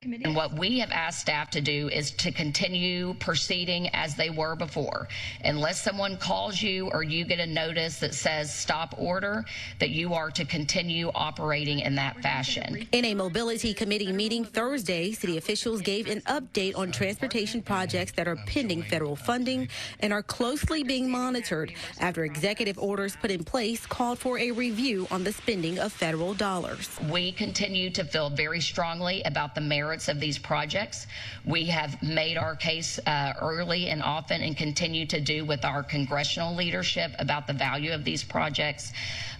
And what we have asked staff to do is to continue proceeding as they were before. Unless someone calls you or you get a notice that says stop order, that you are to continue operating in that fashion. In a mobility committee meeting Thursday, city officials gave an update on transportation projects that are pending federal funding and are closely being monitored after executive orders put in place called for a review on the spending of federal dollars. We continue to feel very strongly about the merits of these projects. We have made our case early and often and continue to do with our congressional leadership about the value of these projects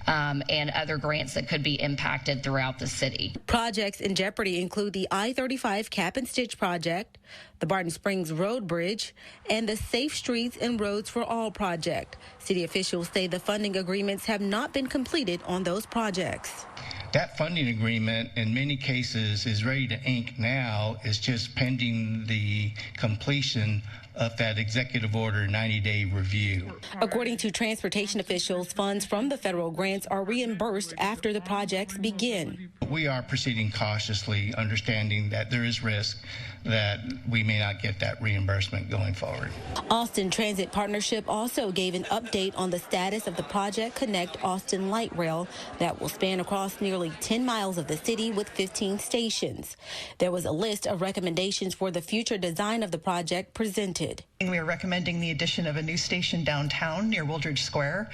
and other grants that could be impacted throughout the city. Projects in jeopardy include the I-35 Cap and Stitch project, the Barton Springs Road Bridge, and the Safe Streets and Roads for All project. City officials say the funding agreements have not been completed on those projects. That funding agreement in many cases is ready to ink now. It's just pending the completion of that executive order 90-day review. According to transportation officials, funds from the federal grants are reimbursed after the projects begin. We are proceeding cautiously, understanding that there is risk that we may not get that reimbursement going forward. Austin Transit Partnership also gave an update on the status of the Project Connect Austin Light Rail that will span across nearly 10 miles of the city with 15 stations. There was a list of recommendations for the future design of the project presented. We are recommending the addition of a new station downtown near Wooldridge Square.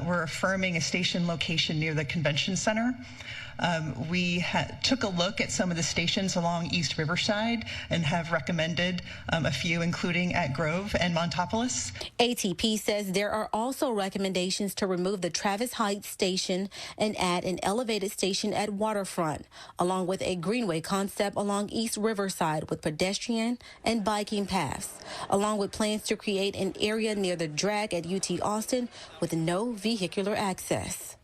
We're affirming a station location near the convention center. We took a look at some of the stations along East Riverside and have recommended a few, including at Grove and Montopolis. ATP says there are also recommendations to remove the Travis Heights station and add an elevated station at Waterfront, along with a greenway concept along East Riverside with pedestrian and biking paths, along with plans to create an area near the drag at UT Austin with no vehicular access.